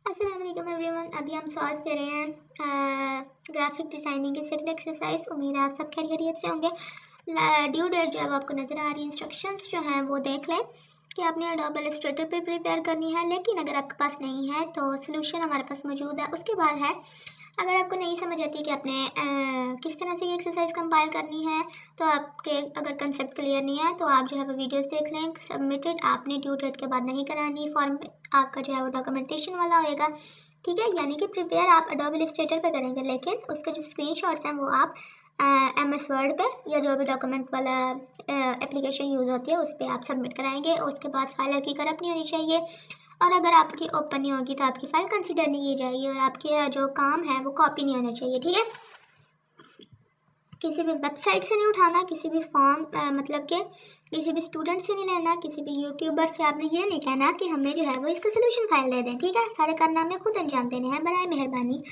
अस्सलाम वालेकुम एवरीवन। अभी हम सॉल्व कर रहे हैं ग्राफिक डिज़ाइनिंग की सेकंड एक्सरसाइज। उम्मीद है आप सब खैरियत से होंगे। ड्यू डेट जो है वो आपको नज़र आ रही है। इंस्ट्रक्शंस जो हैं वो देख लें कि आपने एडोब इलस्ट्रेटर पे प्रिपेयर करनी है, लेकिन अगर आपके पास नहीं है तो सोल्यूशन हमारे पास मौजूद है। उसके बाद है, अगर आपको नहीं समझ आती कि आपने किस तरह से ये एक्सरसाइज कंपाइल करनी है, तो आपके अगर कंसेप्ट क्लियर नहीं है तो आप जो है वो वीडियोस देख लें। सबमिटेड आपने ड्यू डेट के बाद नहीं करानी। फॉर्म आपका जो है वो डॉक्यूमेंटेशन वाला होएगा, ठीक है। यानी कि प्रिपेयर आप एडोब इलस्ट्रेटर पे करेंगे, लेकिन उसके जो स्क्रीनशॉट्स हैं वो आप MS वर्ड पे या जो भी डॉक्यूमेंट वाला एप्लीकेशन यूज़ होती है उस पर आप सबमिट कराएंगे। उसके बाद फाइल आपकी करप्ट नहीं होनी चाहिए, और अगर आपकी ओपन नहीं होगी तो आपकी फाइल कंसिडर नहीं की जाएगी, और आपके जो काम है वो कॉपी नहीं होना चाहिए, ठीक है। किसी भी वेबसाइट से नहीं उठाना, किसी भी फॉर्म मतलब के किसी भी स्टूडेंट से नहीं लेना, किसी भी यूट्यूबर से आपने ये नहीं कहना कि हमें जो है वो इसका सोल्यूशन फाइल दे दें, ठीक है। सारे कारनामे खुद अंजाम देने हैं बराए मेहरबानी।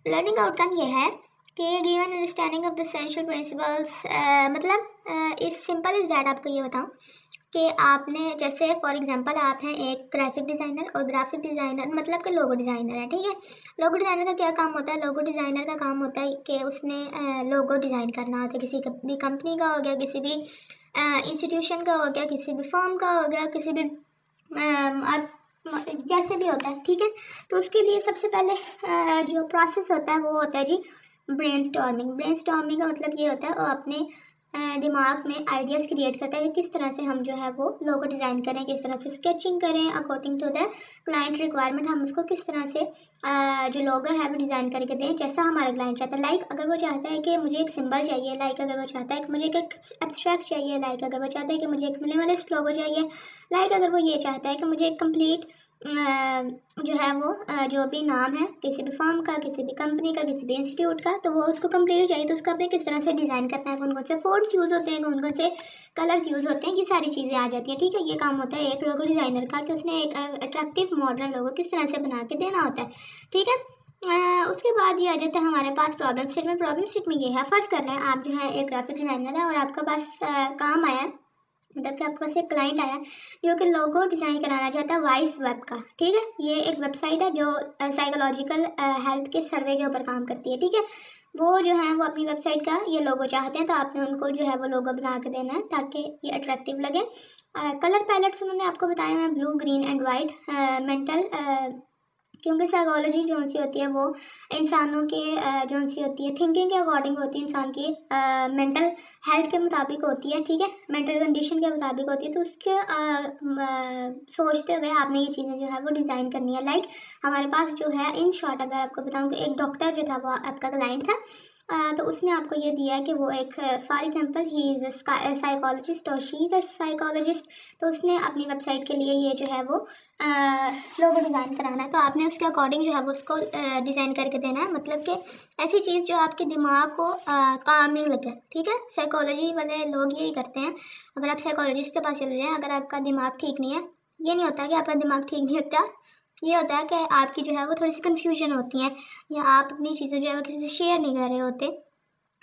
लर्निंग आउटकम ये है कि given understanding of the essential principles, मतलब इस सिंपल इज डैट। आपको ये बताऊं कि आपने जैसे फॉर एग्जांपल आप हैं एक ग्राफिक डिज़ाइनर, और ग्राफिक डिज़ाइनर मतलब कि लोगो डिज़ाइनर है, ठीक है। लोगो डिज़ाइनर का क्या काम होता है? लोगो डिज़ाइनर का काम होता है कि उसने लोगो डिज़ाइन करना होता है। किसी भी कंपनी का हो गया, किसी भी इंस्टीट्यूशन का हो गया, किसी भी फर्म का हो गया, किसी भी जैसे भी होता है, ठीक है। तो उसके लिए सबसे पहले जो प्रोसेस होता है वो होता है जी ब्रेनस्टॉर्मिंग। ब्रेनस्टॉर्मिंग का मतलब ये होता है वो अपने दिमाग में आइडियाज़ क्रिएट करता है कि किस तरह से हम जो है वो लोगो डिज़ाइन करें, किस तरह से स्केचिंग करें according to the client requirement. हम उसको किस तरह से जो लोगो है वो डिज़ाइन करके दें जैसा हमारा क्लाइंट चाहता है। लाइक अगर वो चाहता है कि मुझे एक सिंबल चाहिए, लाइक अगर वो चाहता है कि मुझे एक एब्स्ट्रैक्ट चाहिए, लाइक अगर वो चाहता है कि मुझे एक मिनिमलिस्ट लोगो चाहिए, लाइक अगर वो ये चाहता है कि मुझे एक कंप्लीट जो है वो जो भी नाम है किसी भी फर्म का, किसी भी कंपनी का, किसी भी इंस्टीट्यूट का, तो वो उसको कंप्लीट चाहिए, तो उसका आपने किस तरह से डिज़ाइन करना है, कौन कौन से फोर्ट्स यूज़ होते हैं, कौन कौन से कलर्स यूज़ होते हैं, ये सारी चीज़ें आ जाती हैं, ठीक है। ये काम होता है एक लोगो डिज़ाइनर का कि उसने एक अट्रैक्टिव मॉडर्न लोगो किस तरह से बना के देना होता है, ठीक है। उसके बाद ये आ जाता है हमारे पास प्रॉब्लम स्टेटमेंट। प्रॉब्लम स्टेटमेंट ये है, फर्स्ट कर रहे हैं आप जो है एक ग्राफिक डिज़ाइनर है और आपका पास काम आया है, मतलब कि आपके पास एक क्लाइंट आया जो कि लोगो डिज़ाइन कराना चाहता है वाइस वेब का, ठीक है। ये एक वेबसाइट है जो साइकोलॉजिकल हेल्थ के सर्वे के ऊपर काम करती है, ठीक है। वो जो है वो अपनी वेबसाइट का ये लोगो चाहते हैं, तो आपने उनको जो है वो लोगो बना के देना है ताकि ये अट्रैक्टिव लगे। कलर पैलेट्स उन्होंने आपको बताया है blue, green and white. Mental, क्योंकि साइकोलॉजी जो सी होती है वो इंसानों के जो सी होती है थिंकिंग के अकॉर्डिंग होती है, इंसान की मेंटल हेल्थ के मुताबिक होती है, ठीक है। मेंटल कंडीशन के मुताबिक होती है, तो उसके सोचते हुए आपने ये चीज़ें जो है वो डिज़ाइन करनी है। लाइक हमारे पास जो है इन शॉर्ट अगर आपको बताऊँ कि एक डॉक्टर जो था वो आपका क्लाइंट था, तो उसने आपको ये दिया है कि वो एक for example he is psychologist और शी इज़ अ साइकोलॉजिस्ट, तो उसने अपनी वेबसाइट के लिए ये जो है वो लोगो डिज़ाइन कराना है, तो आपने उसके अकॉर्डिंग जो है वो उसको डिज़ाइन करके देना है। मतलब कि ऐसी चीज़ जो आपके दिमाग को कामिंग लगे, ठीक है। साइकोलॉजी वाले लोग यही करते हैं। अगर आप साइकोलॉजिस्ट के पास चले जाएँ, अगर आपका दिमाग ठीक नहीं है, ये नहीं होता कि आपका दिमाग ठीक नहीं होता, ये होता है कि आपकी जो है वो थोड़ी सी कन्फ्यूजन होती है, या आप अपनी चीज़ें जो है वो किसी से शेयर नहीं कर रहे होते,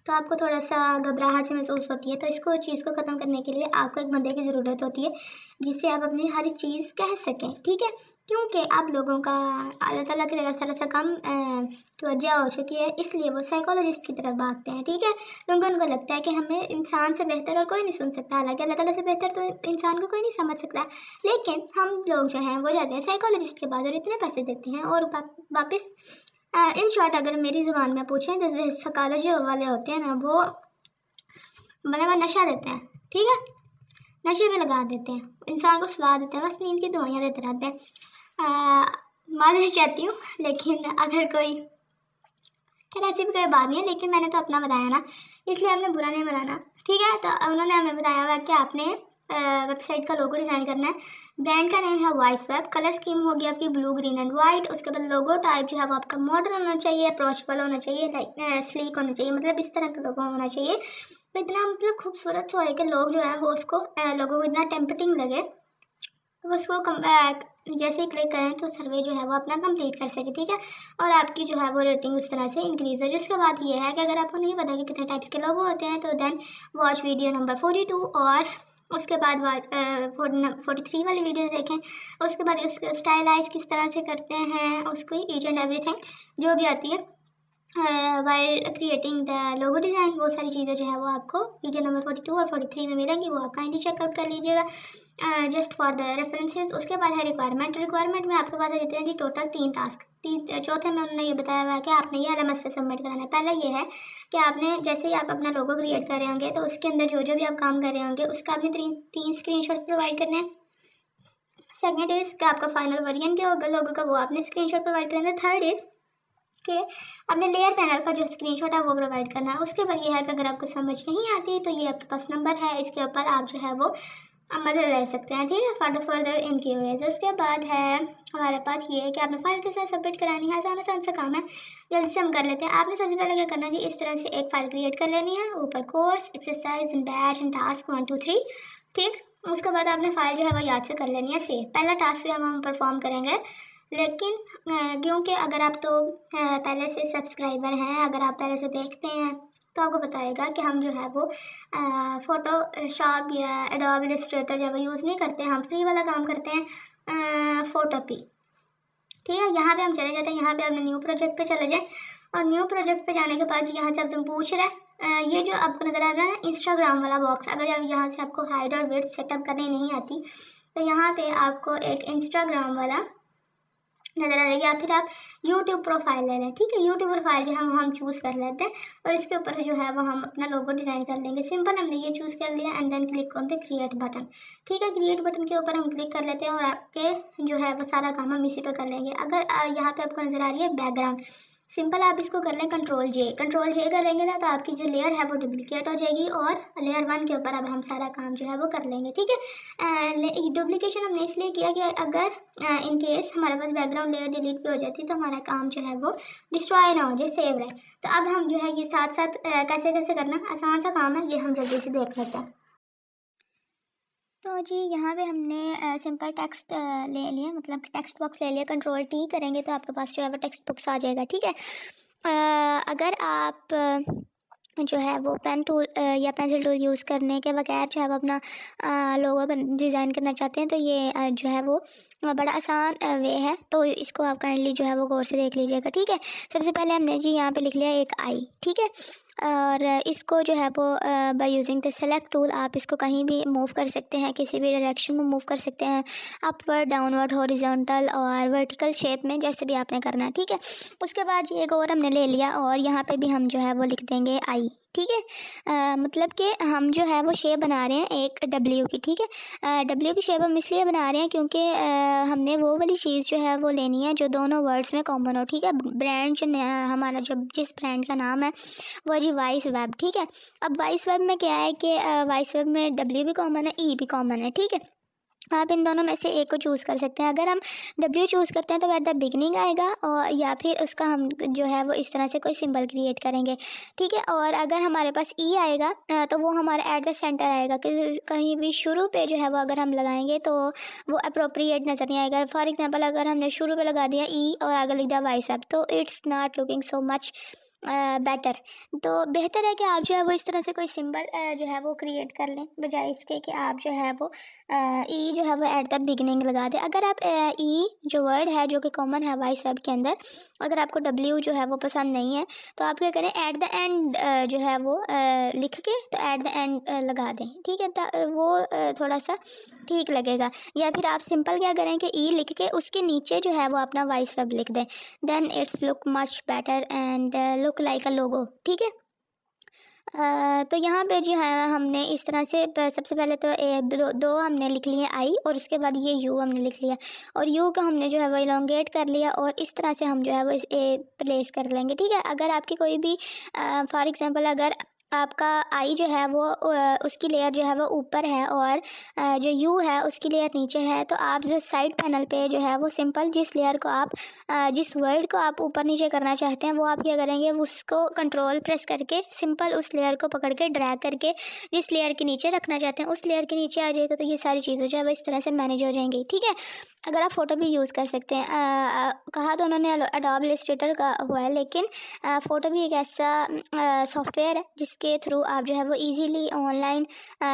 तो आपको थोड़ा सा घबराहट सी महसूस होती है। तो इसको चीज़ को ख़त्म करने के लिए आपको एक बंदे की ज़रूरत होती है जिससे आप अपनी हर चीज़ कह सकें, ठीक है। क्योंकि आप लोगों का अल्लाह ताला की तरफ थोड़ा सा कम तवज्जो हो चुकी है, इसलिए वो साइकोलॉजिस्ट की तरफ भागते हैं, ठीक है। क्योंकि उनको लगता है कि हमें इंसान से बेहतर और कोई नहीं सुन सकता, हालांकि अल्लाह ताला से बेहतर तो इंसान को कोई नहीं समझ सकता, लेकिन हम लोग जो हैं वो जाते हैं साइकोलॉजिस्ट के पास और इतने पैसे देते हैं और वापस इन शॉर्ट अगर मेरी ज़ुबान में पूछें तो जो साइकोलॉजी वाले होते हैं ना वो मतलब नशा देते हैं, ठीक है। नशे में लगा देते हैं, इंसान को सुला देते हैं, बस नींद की दवाइयाँ देते रहते हैं। माफ़ी चाहती हूँ, लेकिन अगर कोई, खैर ऐसी भी कोई बात नहीं है, लेकिन मैंने तो अपना बताया ना, इसलिए आपने बुरा नहीं बनाना, ठीक है। तो उन्होंने हमें बताया हुआ कि आपने वेबसाइट का लोगो डिज़ाइन करना है। ब्रांड का नेम है वाइस वेब। कलर स्कीम होगी आपकी ब्लू, ग्रीन एंड वाइट। उसके बाद लोगो टाइप जो है वो आपका मॉडर्न होना चाहिए, अप्रोचेबल होना चाहिए, लाइक स्लीक होना चाहिए, मतलब इस तरह का लोगो होना चाहिए, तो इतना मतलब खूबसूरत हो है कि लोग जो है वो उसको लोगों को इतना टेम्पटिंग लगे, तो उसको जैसे ही क्लिक करें तो सर्वे जो है वो अपना कंप्लीट कर सके, ठीक है। और आपकी जो है वो रेटिंग उस तरह से इंक्रीज है। जिसके बाद ये है कि अगर आपको नहीं पता कि कितने टाइप्स के लोगो होते हैं, तो देन वॉच वीडियो नंबर 42 और उसके बाद 43 वाली वीडियो देखें। उसके बाद इसको स्टाइलाइज किस तरह से करते हैं, उसको ईच एंड एवरीथिंग जो भी आती है while creating the logo design, वो सारी चीज़ें जो है वो आपको वीडियो नंबर 42 और 43 में मिलेंगी, वो आप काइंडली चेकआउट कर लीजिएगा जस्ट फॉर द रेफरेंसेस। उसके बाद है रिक्वायरमेंट में आपके पास देते हैं जी टोटल 3 टास्क। चौथे में उन्होंने ये बताया हुआ है कि आपने ये LMS से सबमिट कराना है। पहला ये है कि आपने जैसे ही आप अपना लोगो क्रिएट कर रहे होंगे तो उसके अंदर जो जो भी आप काम कर रहे होंगे उसका आपने तीन स्क्रीनशॉट प्रोवाइड करने हैं। सेकेंड इज कि आपका फाइनल वर्जन क्या होगा लोगो का, वो आपने स्क्रीनशॉट प्रोवाइड करना है। थर्ड इज कि आपने लेयर पैनल का जो स्क्रीनशॉट है वो प्रोवाइड करना है। उसके बाद ये है कि अगर आपको समझ नहीं आती तो ये आपके पास नंबर है, इसके ऊपर आप जो है वो मदद ले सकते हैं, ठीक है, फर्दर इंक्वायरीज। उसके बाद है हमारे पास ये है कि आपने फाइल के साथ सबमिट करानी है। आसान सा काम है, जल्दी से हम कर लेते हैं। आपने सबसे पहले क्या करना है जी, इस तरह से एक फाइल क्रिएट कर लेनी है, ऊपर course exercise and batch and task 1 2 3, ठीक। उसके बाद आपने फाइल जो है वो याद से कर लेनी है सेव। पहला टास्क जो है हम परफॉर्म करेंगे, लेकिन क्योंकि अगर आप तो पहले से सब्सक्राइबर हैं, अगर आप पहले से देखते हैं तो आपको बताएगा कि हम जो है वो फोटोशॉप या एडोब इलस्ट्रेटर जो है यूज़ नहीं करते, हम फ्री वाला काम करते हैं फोटोपी, ठीक है। यहाँ पे हम चले जाते हैं, यहाँ पे आपने न्यू प्रोजेक्ट पे चले जाए और न्यू प्रोजेक्ट पे जाने के बाद यहाँ से आपसे पूछ रहा है ये जो आपको नज़र आ रहा है इंस्टाग्राम वाला बॉक्स, अगर यहाँ से आपको हाइड और विड्थ सेटअप करने नहीं आती तो यहाँ पे आपको एक इंस्टाग्राम वाला नजर आ रही है, या फिर आप यूट्यूब प्रोफाइल ले लें, ठीक है। यूट्यूब प्रोफाइल जो हम चूज़ कर लेते हैं और इसके ऊपर जो है वो हम अपना लोगो डिज़ाइन कर लेंगे। सिंपल, हमने ये चूज़ कर लिया and then click on the create button, ठीक है। क्रिएट बटन के ऊपर हम क्लिक कर लेते हैं और आपके जो है वो सारा काम हम इसी पे कर लेंगे। अगर यहाँ पे आपको नजर आ रही है बैकग्राउंड, सिंपल आप इसको कर लें कंट्रोल जे करेंगे ना तो आपकी जो लेयर है वो डुप्लीकेट हो जाएगी और लेयर 1 के ऊपर अब हम सारा काम जो है वो कर लेंगे, ठीक है। डुप्लीकेशन हमने इसलिए किया कि अगर इन केस हमारे पास बैकग्राउंड लेयर डिलीट भी हो जाती तो हमारा काम जो है वो डिस्ट्रॉय ना हो जाए, सेव रहे। तो अब हम जो है ये साथ साथ कैसे कैसे करना, आसान सा काम है, ये हम जल्दी से देख लेते हैं। तो जी यहाँ पे हमने सिंपल टेक्स्ट ले लिया, मतलब टेक्स्ट बॉक्स ले लिया, कंट्रोल टी करेंगे तो आपके पास जो है वो टेक्स्ट बॉक्स आ जाएगा, ठीक है। अगर आप जो है वो पेन टूल या पेंसिल टूल यूज़ करने के बगैर जो है वो अपना लोगो डिज़ाइन करना चाहते हैं तो ये जो है वो बड़ा आसान वे है, तो इसको आप काइंडली जो है वो गौर से देख लीजिएगा, ठीक है। सबसे पहले हमने जी यहाँ पे लिख लिया एक आई, ठीक है, और इसको जो है वो by using the select tool आप इसको कहीं भी मूव कर सकते हैं, किसी भी डायरेक्शन में मूव कर सकते हैं, अपवर्ड, डाउनवर्ड, हॉरिजॉन्टल और वर्टिकल शेप में, जैसे भी आपने करना है, ठीक है। उसके बाद ये एक और हमने ले लिया और यहाँ पे भी हम जो है वो लिख देंगे आई, ठीक है। मतलब कि हम जो है वो शेप बना रहे हैं एक डब्ल्यू की, ठीक है। डब्ल्यू की शेप हम इसलिए बना रहे हैं क्योंकि हमने वो वाली चीज़ जो है वो लेनी है जो दोनों वर्ड्स में कॉमन हो, ठीक है। ब्रांड जो हमारा जो जिस ब्रांड का नाम है वो जी वाइस वेब, ठीक है। अब वाइस वेब में क्या है कि वाइस वेब में डब्ल्यू भी कॉमन है, ई भी कॉमन है, ठीक है। आप इन दोनों में से एक को चूज़ कर सकते हैं। अगर हम डब्ल्यू चूज़ करते हैं तो एट द बिगनिंग आएगा, और या फिर उसका हम जो है वो इस तरह से कोई सिंबल क्रिएट करेंगे, ठीक है। और अगर हमारे पास ई आएगा तो वो हमारा एट द सेंटर आएगा, कि कहीं भी शुरू पे जो है वो अगर हम लगाएंगे तो वो अप्रोप्रिएट नज़र नहीं आएगा। फॉर एग्जांपल अगर हमने शुरू पे लगा दिया ई और आगे लिख दिया वाइस वेब तो it's not looking so much better. तो बेहतर है कि आप जो है वो इस तरह से कोई सिंबल जो है वो क्रिएट कर लें, बजाय इसके कि आप जो है वो ई जो है वो एट द बिगनिंग लगा दें। अगर आप ई जो वर्ड है जो कि कॉमन है वाइस वेब के अंदर, अगर आपको डब्ल्यू जो है वो पसंद नहीं है तो आप क्या करें, एट द एंड जो है वो लिख के तो एट द एंड लगा दें, ठीक है। वो थोड़ा सा ठीक लगेगा। या फिर आप सिंपल क्या करें कि ई लिख के उसके नीचे जो है वो अपना वाइस वेब लिख दें, then it's look much better and look like a logo, ठीक है। तो यहाँ पे जो है हमने इस तरह से सबसे पहले तो दो हमने लिख लिए आई और उसके बाद ये यू हमने लिख लिया और यू को हमने जो है वो इलोंगेट कर लिया और इस तरह से हम जो है वो प्लेस कर लेंगे, ठीक है। अगर आपकी कोई भी फॉर एग्जांपल अगर आपका आई जो है वो उसकी लेयर जो है वो ऊपर है और जो यू है उसकी लेयर नीचे है, तो आप जो साइड पैनल पे जो है वो सिंपल जिस लेयर को आप जिस वर्ड को आप ऊपर नीचे करना चाहते हैं वो आप क्या करेंगे, उसको कंट्रोल प्रेस करके सिंपल उस लेयर को पकड़ के ड्रैग करके जिस लेयर के नीचे रखना चाहते हैं उस लेयर के नीचे आ जाएगा, तो ये सारी चीज़ें जो है वो इस तरह से मैनेज हो जाएंगी, ठीक है। अगर आप फ़ोटो भी यूज़ कर सकते हैं। कहा तो उन्होंने एडोब इलस्ट्रेटर का हुआ है, लेकिन फ़ोटो भी एक ऐसा सॉफ्टवेयर है जिसके थ्रू आप जो है वो इजीली ऑनलाइन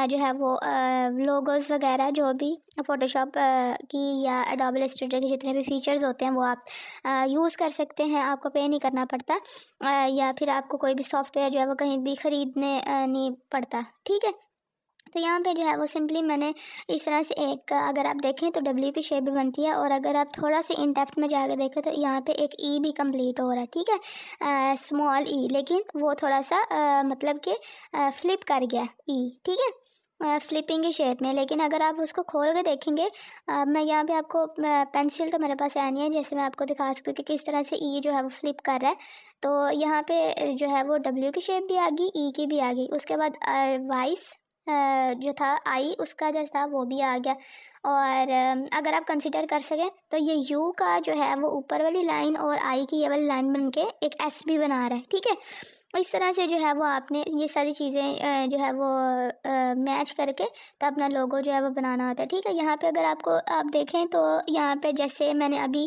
जो है वो लोगोज़ वगैरह जो भी फ़ोटोशॉप की या एडोब इलस्ट्रेटर के जितने भी फीचर्स होते हैं वो आप यूज़ कर सकते हैं। आपको पे नहीं करना पड़ता, या फिर आपको कोई भी सॉफ्टवेयर जो है वो कहीं भी ख़रीदने नहीं पड़ता। ठीक है, तो यहाँ पे जो है वो सिंपली मैंने इस तरह से एक, अगर आप देखें तो डब्ल्यू की शेप भी बनती है, और अगर आप थोड़ा सा इन डेप्थ में जाकर देखें तो यहाँ पे एक ई भी कंप्लीट हो रहा है। ठीक है, स्मॉल ई, लेकिन वो थोड़ा सा मतलब कि फ्लिप कर गया ई। ठीक है, फ्लिपिंग की शेप में। लेकिन अगर आप उसको खोल के देखेंगे, मैं यहाँ पे आपको पेंसिल तो मेरे पास है नहीं है, जैसे मैं आपको दिखा सकती हूँ कि किस तरह से ई जो है वो फ्लिप कर रहा है। तो यहाँ पे जो है वो डब्ल्यू की शेप भी आ गई, ई की भी आ गई। उसके बाद वाइस जो था आई, उसका जो था वो भी आ गया। और अगर आप कंसिडर कर सकें तो ये यू का जो है वो ऊपर वाली लाइन और आई की ये वाली लाइन बन के एक एस भी बना रहा है। ठीक है, इस तरह से जो है वो आपने ये सारी चीज़ें जो है वो मैच करके तो अपना लोगो जो है वो बनाना होता है। ठीक है, यहाँ पे अगर आपको आप देखें तो यहाँ पे जैसे मैंने अभी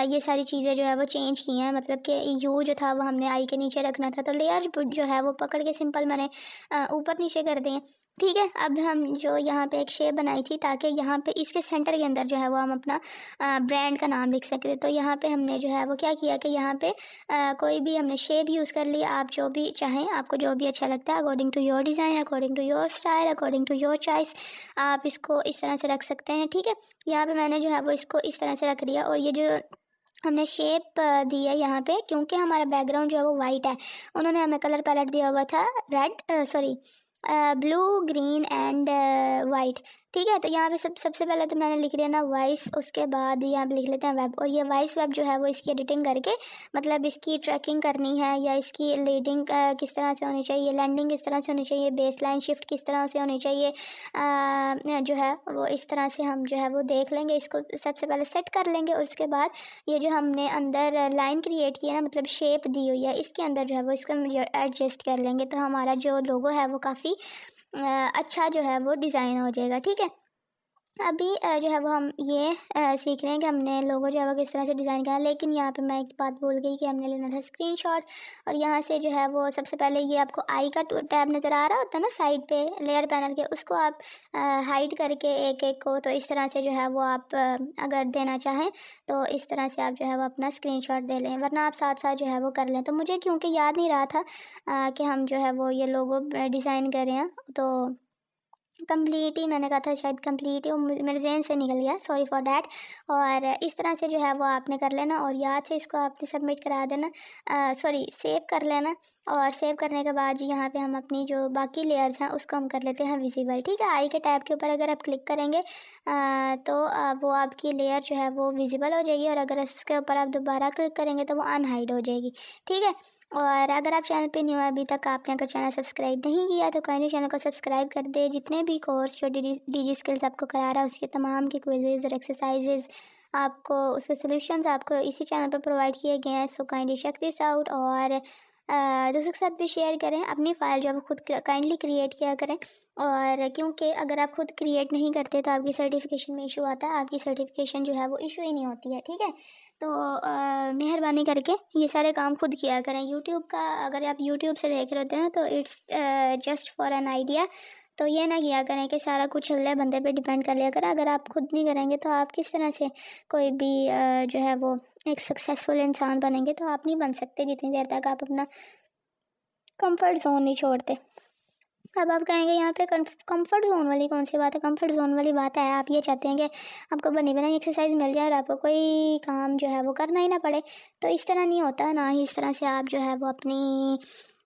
ये सारी चीज़ें जो है वो चेंज की हैं, मतलब कि यू जो था वो हमने आई के नीचे रखना था, तो लेयर जो है वो पकड़ के सिंपल मैंने ऊपर नीचे कर दिए। ठीक है, अब हम जो यहाँ पे एक शेप बनाई थी ताकि यहाँ पे इसके सेंटर के अंदर जो है वो हम अपना ब्रांड का नाम लिख सकते, तो यहाँ पे हमने जो है वो क्या किया कि यहाँ पे कोई भी हमने शेप यूज़ कर लिया। आप जो भी चाहें, आपको जो भी अच्छा लगता है, according to your design, according to your style, according to your choice, आप इसको इस तरह से रख सकते हैं। ठीक है, यहाँ पे मैंने जो है वो इसको इस तरह से रख दिया। और ये जो हमने शेप दी है यहाँ पे, क्योंकि हमारा बैकग्राउंड जो है वो वाइट है, उन्होंने हमें कलर पैलेट दिया हुआ था red, sorry blue, green and white. ठीक है, तो यहाँ पे सबसे पहले तो मैंने लिख दिया ना वॉइस, उसके बाद यहाँ पे लिख लेते हैं वेब। और ये वॉइस वेब जो है वो इसकी एडिटिंग करके, मतलब इसकी ट्रैकिंग करनी है या इसकी लीडिंग किस तरह से होनी चाहिए, लैंडिंग किस तरह से होनी चाहिए, बेस लाइन शिफ्ट किस तरह से होनी चाहिए, जो है वो इस तरह से हम जो है वो देख लेंगे, इसको सबसे पहले सेट कर लेंगे। और उसके बाद ये जो हमने अंदर लाइन क्रिएट की है ना, मतलब शेप दी हुई है, इसके अंदर जो है वो इसको हम एडजस्ट कर लेंगे, तो हमारा जो लोगो है वो काफ़ी अच्छा जो है वो डिज़ाइन हो जाएगा। ठीक है, अभी जो है वो हम ये सीख रहे हैं कि हमने लोगो जो है वो किस तरह से डिज़ाइन करना है। लेकिन यहाँ पे मैं एक बात भूल गई कि हमने लेना था स्क्रीनशॉट। और यहाँ से जो है वो सबसे पहले ये आपको आई का टैब नज़र आ रहा होता है ना साइड पे लेयर पैनल के, उसको आप हाइड करके एक एक को, तो इस तरह से जो है वो आप अगर देना चाहें तो इस तरह से आप जो है वो अपना स्क्रीनशॉट दे लें, वरना आप साथ साथ जो है वो कर लें। तो मुझे क्योंकि याद नहीं रहा था कि हम जो है वो ये लोगो डिज़ाइन कर रहे हैं, तो कंप्लीट ही मैंने कहा था, शायद कंप्लीट ही वो मेरे ज़हन से निकल गया, सॉरी फॉर दैट। और इस तरह से जो है वो आपने कर लेना, और याद से इसको आपने सबमिट करा देना, सॉरी सेव कर लेना। और सेव करने के बाद यहाँ पे हम अपनी जो बाकी लेयर्स हैं उसको हम कर लेते हैं विजिबल। ठीक है, आई के टैब के ऊपर अगर आप क्लिक करेंगे तो वो आपकी लेयर जो है वो विजिबल हो जाएगी, और अगर इसके ऊपर आप दोबारा क्लिक करेंगे तो वो अनहाइड हो जाएगी। ठीक है, और अगर आप चैनल पे न्यू है, अभी तक आपने अगर चैनल सब्सक्राइब नहीं किया तो काइंडली चैनल को सब्सक्राइब कर दे। जितने भी कोर्स जो डीजी स्किल्स आपको करा रहा है उसके तमाम के क्विजेज और एक्सरसाइजेज आपको, उसके सॉल्यूशंस आपको इसी चैनल पर प्रोवाइड किए गए हैं। So kindly check this out, और दोस्तों के साथ भी शेयर करें। अपनी फ़ाइल जो है वो खुद काइंडली क्रिएट किया करें, और क्योंकि अगर आप खुद क्रिएट नहीं करते तो आपकी सर्टिफिकेशन में इशू आता है, आपकी सर्टिफिकेशन जो है वो इशू ही नहीं होती है। ठीक है, तो मेहरबानी करके ये सारे काम खुद किया करें। यूट्यूब का अगर आप यूट्यूब से देख रहे होते हैं तो it's just for an idea, तो ये ना किया करें कि सारा कुछ अगले बंदे पे डिपेंड कर लिया करें। अगर आप खुद नहीं करेंगे तो आप किस तरह से कोई भी जो है वो एक सक्सेसफुल इंसान बनेंगे, तो आप नहीं बन सकते जितनी देर तक आप अपना कंफर्ट जोन नहीं छोड़ते। अब आप कहेंगे यहाँ पे कंफर्ट जोन वाली कौन सी बात है? कंफर्ट जोन वाली बात है, आप ये चाहते हैं कि आपको बनी बनाई एक्सरसाइज मिल जाए और आपको कोई काम जो है वो करना ही ना पड़े। तो इस तरह नहीं होता, ना ही इस तरह से आप जो है वो अपनी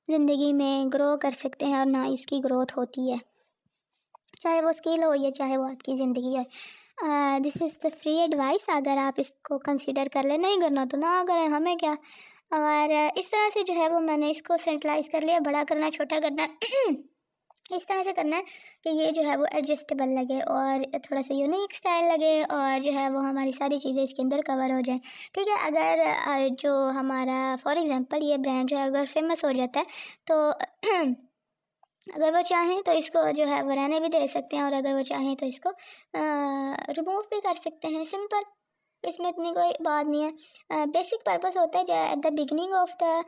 ज़िंदगी में ग्रो कर सकते हैं, और ना इसकी ग्रोथ होती है, चाहे वो स्किल हो या चाहे वो आपकी ज़िंदगी है। This is the free advice, अगर आप इसको कंसिडर कर ले, नहीं करना तो ना करें, हमें क्या। और इस तरह से जो है वो मैंने इसको सेंट्रलाइज कर लिया, बड़ा करना छोटा करना इस तरह से करना है कि ये जो है वो एडजस्टेबल लगे और थोड़ा सा यूनिक स्टाइल लगे, और जो है वो हमारी सारी चीज़ें इसके अंदर कवर हो जाए। ठीक है, अगर जो हमारा फॉर एग्जांपल ये ब्रांड जो है अगर फेमस हो जाता है तो अगर वो चाहें तो इसको जो है वो रहने भी दे सकते हैं, और अगर वो चाहें तो इसको रिमूव भी कर सकते हैं, सिंपल। इसमें इतनी कोई बात नहीं है। बेसिक पर्पस होता है at the beginning of the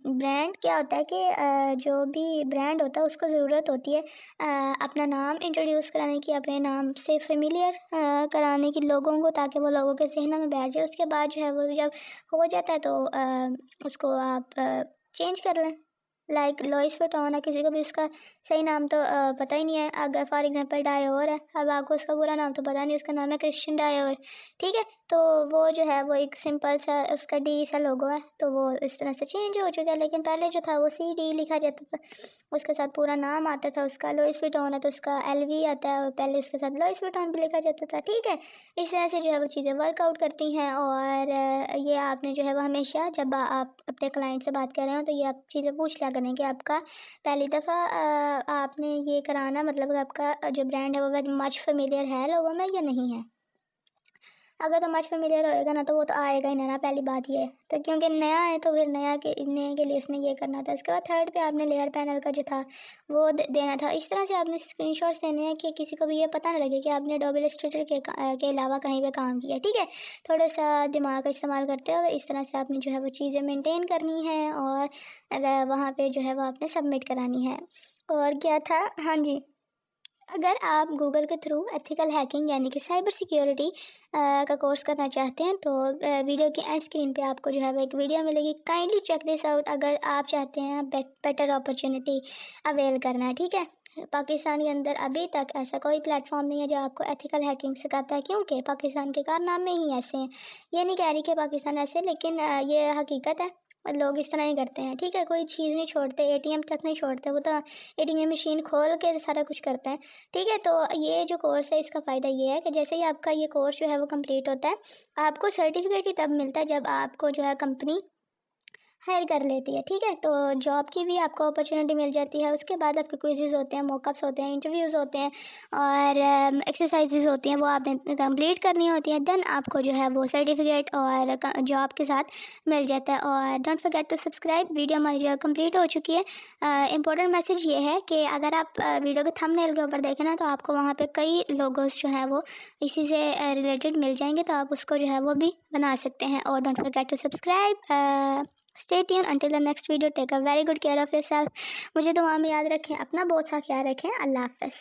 brand. क्या होता है कि जो भी ब्रांड होता है उसको ज़रूरत होती है अपना नाम इंट्रोड्यूस कराने की, अपने नाम से फेमिलियर कराने की लोगों को, ताकि वो लोगों के जहन में बैठ जाए। उसके बाद जो है वो जब हो जाता है तो उसको आप चेंज कर लें। लाइक लॉइस वुइटन है, किसी को भी उसका सही नाम तो पता ही नहीं है। अगर फॉर एग्जांपल डायोर है, अब आपको उसका पूरा नाम तो पता नहीं, उसका नाम है क्रिश्चियन डायोर, ठीक है। तो वो जो है वो एक सिंपल सा उसका डी सा लोगो है, तो वो इस तरह से चेंज हो चुका है। लेकिन पहले जो था वो सी डी लिखा जाता था, उसके साथ पूरा नाम आता था उसका। लॉइस वुइटन है तो उसका एल वी आता है, और पहले उसके साथ लॉइस वुइटन भी लिखा जाता था, ठीक है। इस तरह से जो है वो चीज़ें वर्कआउट करती हैं। और ये आपने जो है वो हमेशा जब आप अपने क्लाइंट से बात कर रहे हो तो ये आप चीज़ें पूछ लिया करें कि आपका पहली दफ़ा आपने ये कराना, मतलब आपका जो ब्रांड है वो मच फेमिलियर है लोगों में या नहीं है। अगर तो मच फेमिलियर होएगा ना तो वो तो आएगा ही ना, पहली बात ये है। तो क्योंकि नया है तो फिर नए के लिए उसने ये करना था। इसके बाद थर्ड पे आपने लेयर पैनल का जो था वो देना था। इस तरह से आपने स्क्रीनशॉट्स देने हैं कि किसी को भी ये पता ना लगे कि आपने एडोबी इलस्ट्रेटर के अलावा कहीं पे काम किया, ठीक है। थोड़ा सा दिमाग का इस्तेमाल करते हुए इस तरह से आपने जो है वो चीज़ें मेनटेन करनी है, और वहाँ पे जो है वो आपने सबमिट करानी है। और क्या था, हाँ जी, अगर आप गूगल के थ्रू एथिकल हैकिंग यानी कि साइबर सिक्योरिटी का कोर्स करना चाहते हैं तो वीडियो की एंड स्क्रीन पे आपको जो है वो एक वीडियो मिलेगी, काइंडली चेक दिस आउट अगर आप चाहते हैं बेटर अपॉर्चुनिटी अवेल करना है, ठीक है। पाकिस्तान के अंदर अभी तक ऐसा कोई प्लेटफॉर्म नहीं है जो आपको एथिकल हैकिंग सिखाता है, क्योंकि पाकिस्तान के कारनामे ही ऐसे हैं। ये नहीं कह रही कि पाकिस्तान ऐसे, लेकिन ये हकीकत है, लोग इस तरह ही करते हैं, ठीक है। कोई चीज़ नहीं छोड़ते, एटीएम तक नहीं छोड़ते, वो तो एटीएम मशीन खोल के सारा कुछ करते हैं, ठीक है। तो ये जो कोर्स है इसका फ़ायदा ये है कि जैसे ही आपका ये कोर्स जो है वो कंप्लीट होता है, आपको सर्टिफिकेट ही तब मिलता है जब आपको जो है कंपनी हायर कर लेती है, ठीक है। तो जॉब की भी आपको अपॉर्चुनिटी मिल जाती है। उसके बाद आपके क्विज़ेज़ होते हैं, मॉकअप्स होते हैं, इंटरव्यूज़ होते हैं, और एक्सरसाइजेज होती हैं, वो आपने कंप्लीट करनी होती है। देन आपको जो है वो सर्टिफिकेट और जॉब के साथ मिल जाता है। और don't forget to subscribe. Video हमारी जो है कंप्लीट हो चुकी है। इंपॉर्टेंट मैसेज ये है कि अगर आप वीडियो के थंबनेल के ऊपर देखें ना तो आपको वहाँ पे कई लोगोस जो हैं वो इसी से रिलेटेड मिल जाएंगे, तो आप उसको जो है वो भी बना सकते हैं। और don't forget to subscribe. Stay tuned until the next video. Take a very good care of yourself. मुझे दुआ में याद रखें, अपना बहुत सा ख्याल रखें। अल्लाह हाफ़िज़।